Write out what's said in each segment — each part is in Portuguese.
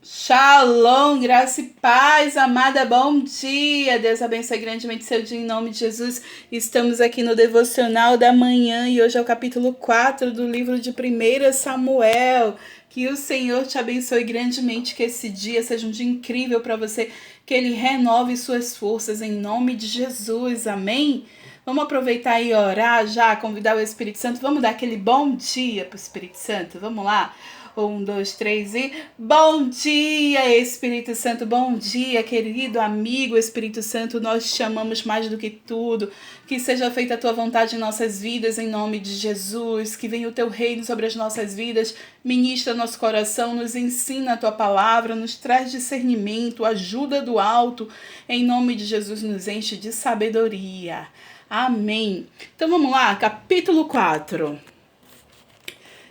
Shalom, graça e paz, amada, bom dia. Deus abençoe grandemente seu dia em nome de Jesus. Estamos aqui no Devocional da Manhã e hoje é o capítulo 4 do livro de 1 Samuel. Que o Senhor te abençoe grandemente, que esse dia seja um dia incrível para você, que Ele renove suas forças em nome de Jesus, amém? Vamos aproveitar e orar já, convidar o Espírito Santo. Vamos dar aquele bom dia para o Espírito Santo, vamos lá? 1, 2, 3 e bom dia, Espírito Santo, bom dia, querido amigo Espírito Santo, nós te chamamos mais do que tudo, que seja feita a tua vontade em nossas vidas, em nome de Jesus, que venha o teu reino sobre as nossas vidas, ministra nosso coração, nos ensina a tua palavra, nos traz discernimento, ajuda do alto, em nome de Jesus, nos enche de sabedoria. Amém. Então vamos lá, capítulo 4.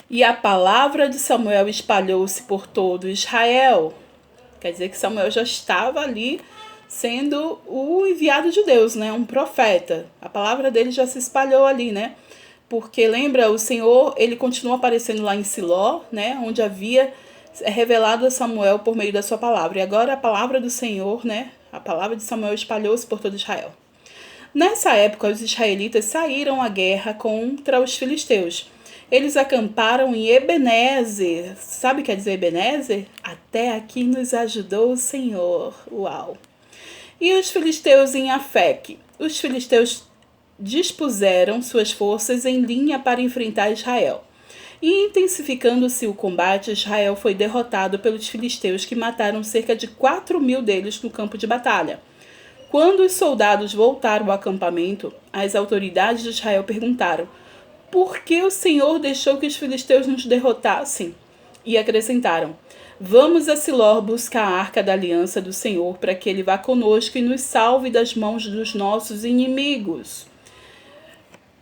E a palavra de Samuel espalhou-se por todo Israel. Quer dizer que Samuel já estava ali sendo o enviado de Deus, né? Um profeta. A palavra dele já se espalhou ali, né? Porque lembra, o Senhor, ele continua aparecendo lá em Siló, né? Onde havia revelado a Samuel por meio da sua palavra. E agora a palavra do Senhor, né? A palavra de Samuel espalhou-se por todo Israel. Nessa época, os israelitas saíram à guerra contra os filisteus. Eles acamparam em Ebenezer. Sabe o que quer dizer Ebenezer? Até aqui nos ajudou o Senhor. Uau! E os filisteus em Afeque. Os filisteus dispuseram suas forças em linha para enfrentar Israel. E intensificando-se o combate, Israel foi derrotado pelos filisteus, que mataram cerca de 4.000 deles no campo de batalha. Quando os soldados voltaram ao acampamento, as autoridades de Israel perguntaram: por que o Senhor deixou que os filisteus nos derrotassem? E acrescentaram: vamos a Siló buscar a arca da aliança do Senhor, para que ele vá conosco e nos salve das mãos dos nossos inimigos.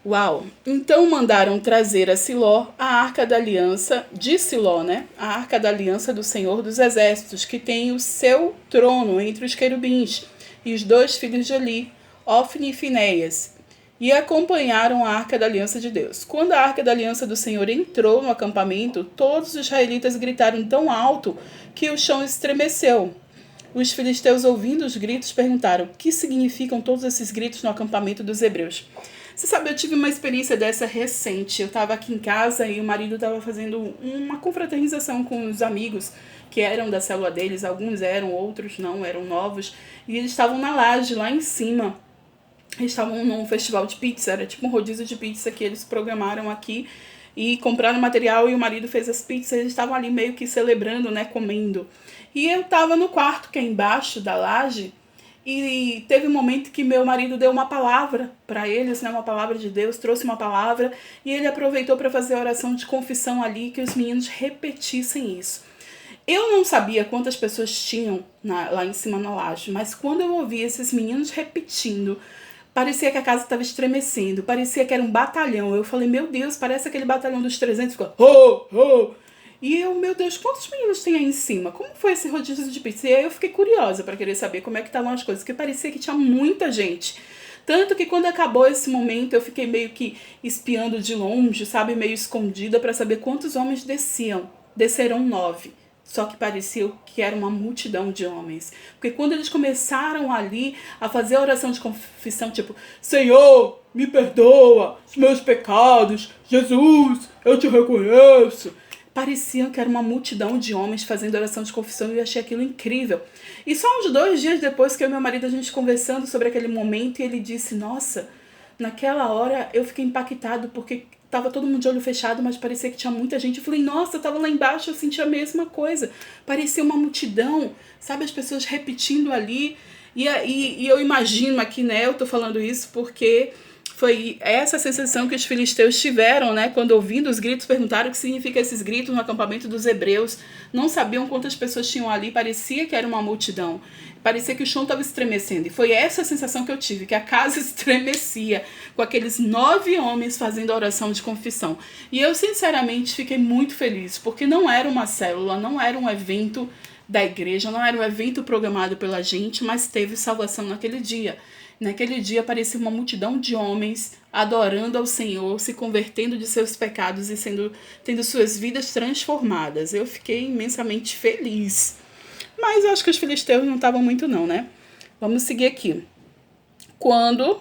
Uau! Então mandaram trazer a Siló a arca da aliança de Siló, né? A arca da aliança do Senhor dos Exércitos, que tem o seu trono entre os querubins, e os 2 filhos de Eli, Ofni e Finéias, e acompanharam a arca da aliança de Deus. Quando a arca da aliança do Senhor entrou no acampamento, todos os israelitas gritaram tão alto que o chão estremeceu. Os filisteus, ouvindo os gritos, perguntaram: o que significam todos esses gritos no acampamento dos hebreus? Você sabe, eu tive uma experiência dessa recente. Eu estava aqui em casa e o marido estava fazendo uma confraternização com os amigos que eram da célula deles. Alguns eram, outros não, eram novos. E eles estavam na laje, lá em cima. Eles estavam num festival de pizza, era tipo um rodízio de pizza que eles programaram aqui. E compraram material e o marido fez as pizzas. Eles estavam ali meio que celebrando, né, comendo. E eu estava no quarto, que é embaixo da laje. E teve um momento que meu marido deu uma palavra para eles, né, uma palavra de Deus, trouxe uma palavra, e ele aproveitou para fazer a oração de confissão ali, que os meninos repetissem isso. Eu não sabia quantas pessoas tinham lá em cima na laje, mas quando eu ouvi esses meninos repetindo, parecia que a casa estava estremecendo, parecia que era um batalhão. Eu falei: meu Deus, parece aquele batalhão dos 300, ficou ho, ho. E eu, meu Deus, quantos meninos tem aí em cima? Como foi esse rodízio de pizza? E aí eu fiquei curiosa para querer saber como é que estavam as coisas, porque parecia que tinha muita gente. Tanto que quando acabou esse momento, eu fiquei meio que espiando de longe, sabe, meio escondida, para saber quantos homens desciam. Desceram 9. Só que parecia que era uma multidão de homens. Porque quando eles começaram ali a fazer a oração de confissão, tipo: Senhor, me perdoa os meus pecados. Jesus, eu te reconheço. Pareciam que era uma multidão de homens fazendo oração de confissão, e eu achei aquilo incrível. E só uns 2 dias depois que eu e meu marido, a gente conversando sobre aquele momento, e ele disse: nossa, naquela hora eu fiquei impactado porque tava todo mundo de olho fechado, mas parecia que tinha muita gente. Eu falei: nossa, eu tava lá embaixo, eu senti a mesma coisa. Parecia uma multidão, sabe, as pessoas repetindo ali. E eu imagino aqui, né, eu tô falando isso porque foi essa sensação que os filisteus tiveram, né? Quando ouvindo os gritos, perguntaram o que significa esses gritos no acampamento dos hebreus. Não sabiam quantas pessoas tinham ali, parecia que era uma multidão. Parecia que o chão estava estremecendo. E foi essa sensação que eu tive, que a casa estremecia com aqueles 9 homens fazendo a oração de confissão. E eu, sinceramente, fiquei muito feliz, porque não era uma célula, não era um evento da igreja, não era um evento programado pela gente, mas teve salvação naquele dia. Naquele dia aparecia uma multidão de homens adorando ao Senhor, se convertendo de seus pecados e tendo suas vidas transformadas. Eu fiquei imensamente feliz. Mas eu acho que os filisteus não estavam muito não, né? Vamos seguir aqui. Quando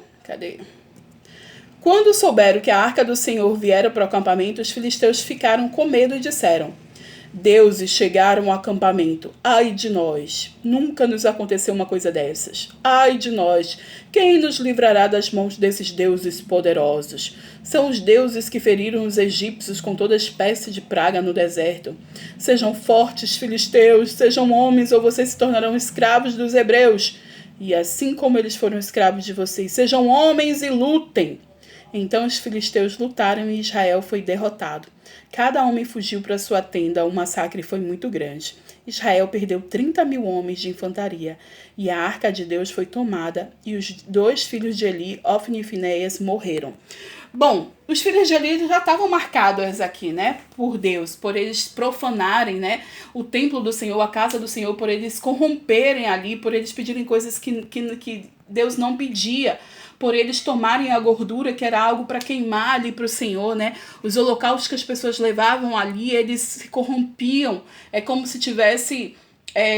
souberam que a arca do Senhor viera para o acampamento, os filisteus ficaram com medo e disseram: deuses chegaram ao acampamento. Ai de nós! Nunca nos aconteceu uma coisa dessas. Ai de nós! Quem nos livrará das mãos desses deuses poderosos? São os deuses que feriram os egípcios com toda espécie de praga no deserto. Sejam fortes, filisteus, sejam homens, ou vocês se tornarão escravos dos hebreus. E assim como eles foram escravos de vocês, sejam homens e lutem. Então os filisteus lutaram e Israel foi derrotado. Cada homem fugiu para sua tenda, o massacre foi muito grande. Israel perdeu 30.000 homens de infantaria, e a arca de Deus foi tomada, e os 2 filhos de Eli, Ofni e Finéias, morreram. Bom, os filhos de Eli já estavam marcados aqui, né, por Deus, por eles profanarem, né, o templo do Senhor, a casa do Senhor, por eles corromperem ali, por eles pedirem coisas que Deus não pedia, por eles tomarem a gordura, que era algo para queimar ali para o Senhor, né? Os holocaustos que as pessoas levavam ali, eles se corrompiam. É como se tivesse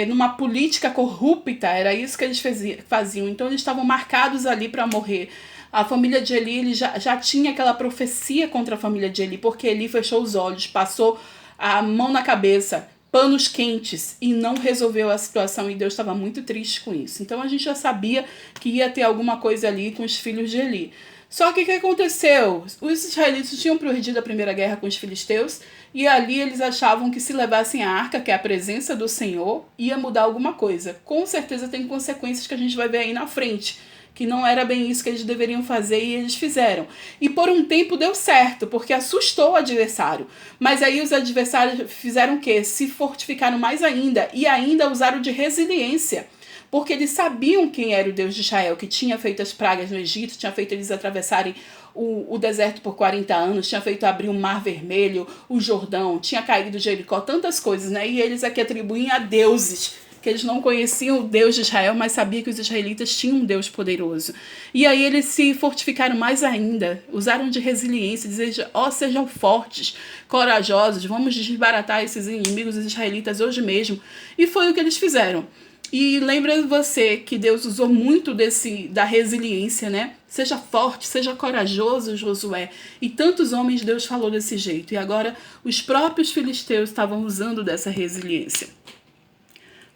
numa política corrupta, era isso que eles faziam. Então eles estavam marcados ali para morrer. A família de Eli ele já tinha aquela profecia contra a família de Eli, porque Eli fechou os olhos, passou a mão na cabeça, panos quentes, e não resolveu a situação, e Deus estava muito triste com isso. Então a gente já sabia que ia ter alguma coisa ali com os filhos de Eli. Só que o que aconteceu? Os israelitas tinham perdido a primeira guerra com os filisteus, e ali eles achavam que se levassem a arca, que é a presença do Senhor, ia mudar alguma coisa. Com certeza tem consequências que a gente vai ver aí na frente, que não era bem isso que eles deveriam fazer e eles fizeram. E por um tempo deu certo, porque assustou o adversário. Mas aí os adversários fizeram o quê? Se fortificaram mais ainda e ainda usaram de resiliência. Porque eles sabiam quem era o Deus de Israel, que tinha feito as pragas no Egito, tinha feito eles atravessarem o deserto por 40 anos, tinha feito abrir o Mar Vermelho, o Jordão, tinha caído Jericó, tantas coisas, né? E eles aqui atribuem a deuses, que eles não conheciam o Deus de Israel, mas sabiam que os israelitas tinham um Deus poderoso. E aí eles se fortificaram mais ainda, usaram de resiliência, dizer, sejam fortes, corajosos, vamos desbaratar esses inimigos israelitas hoje mesmo. E foi o que eles fizeram. E lembra você que Deus usou muito da resiliência, né? Seja forte, seja corajoso, Josué. E tantos homens Deus falou desse jeito. E agora os próprios filisteus estavam usando dessa resiliência.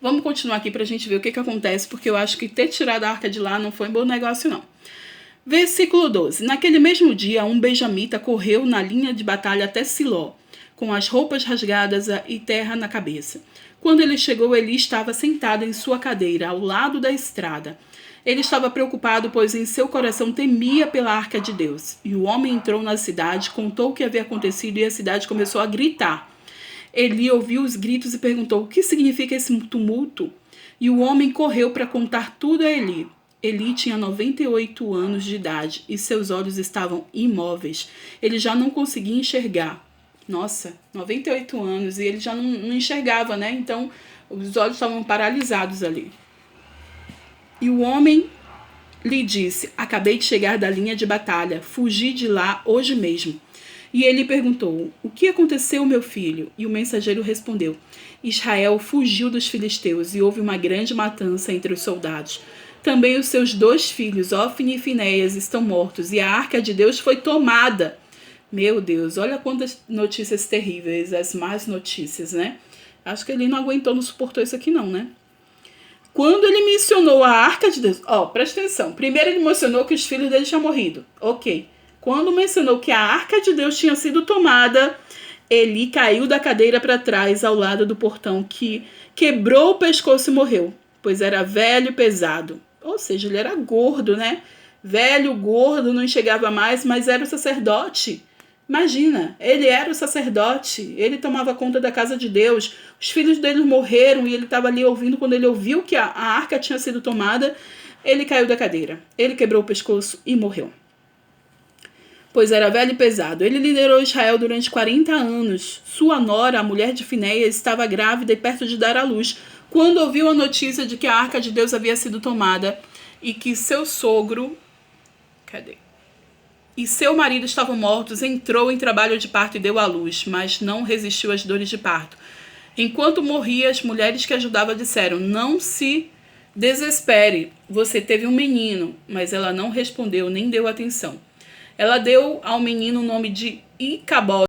Vamos continuar aqui para a gente ver o que acontece, porque eu acho que ter tirado a arca de lá não foi um bom negócio, não. Versículo 12. Naquele mesmo dia, um benjamita correu na linha de batalha até Siló, com as roupas rasgadas e terra na cabeça. Quando ele chegou, Eli estava sentado em sua cadeira, ao lado da estrada. Ele estava preocupado, pois em seu coração temia pela arca de Deus. E o homem entrou na cidade, contou o que havia acontecido e a cidade começou a gritar. Eli ouviu os gritos e perguntou: o que significa esse tumulto? E o homem correu para contar tudo a Eli. Eli tinha 98 anos de idade e seus olhos estavam imóveis. Ele já não conseguia enxergar. Nossa, 98 anos e ele já não enxergava, né? Então, os olhos estavam paralisados ali. E o homem lhe disse: acabei de chegar da linha de batalha, fugi de lá hoje mesmo. E ele perguntou: o que aconteceu, meu filho? E o mensageiro respondeu: Israel fugiu dos filisteus e houve uma grande matança entre os soldados. Também os seus 2 filhos, Ofni e Finéias, estão mortos e a arca de Deus foi tomada. Meu Deus, olha quantas notícias terríveis, as más notícias, né? Acho que ele não aguentou, não suportou isso aqui não, né? Quando ele mencionou a arca de Deus... presta atenção. Primeiro ele mencionou que os filhos dele tinham morrido. Ok. Quando mencionou que a arca de Deus tinha sido tomada, Eli caiu da cadeira para trás, ao lado do portão, que quebrou o pescoço e morreu, pois era velho e pesado. Ou seja, ele era gordo, né? Velho, gordo, não enxergava mais, mas era o sacerdote. Imagina, ele era o sacerdote, ele tomava conta da casa de Deus. Os filhos dele morreram e ele estava ali ouvindo. Quando ele ouviu que a arca tinha sido tomada, ele caiu da cadeira. Ele quebrou o pescoço e morreu, pois era velho e pesado. Ele liderou Israel durante 40 anos. Sua nora, a mulher de Finéias, estava grávida e perto de dar à luz, quando ouviu a notícia de que a arca de Deus havia sido tomada e que seu sogro... E seu marido estavam mortos, entrou em trabalho de parto e deu à luz, mas não resistiu às dores de parto. Enquanto morria, as mulheres que ajudavam disseram: não se desespere, você teve um menino. Mas ela não respondeu nem deu atenção. Ela deu ao menino o nome de Icabode,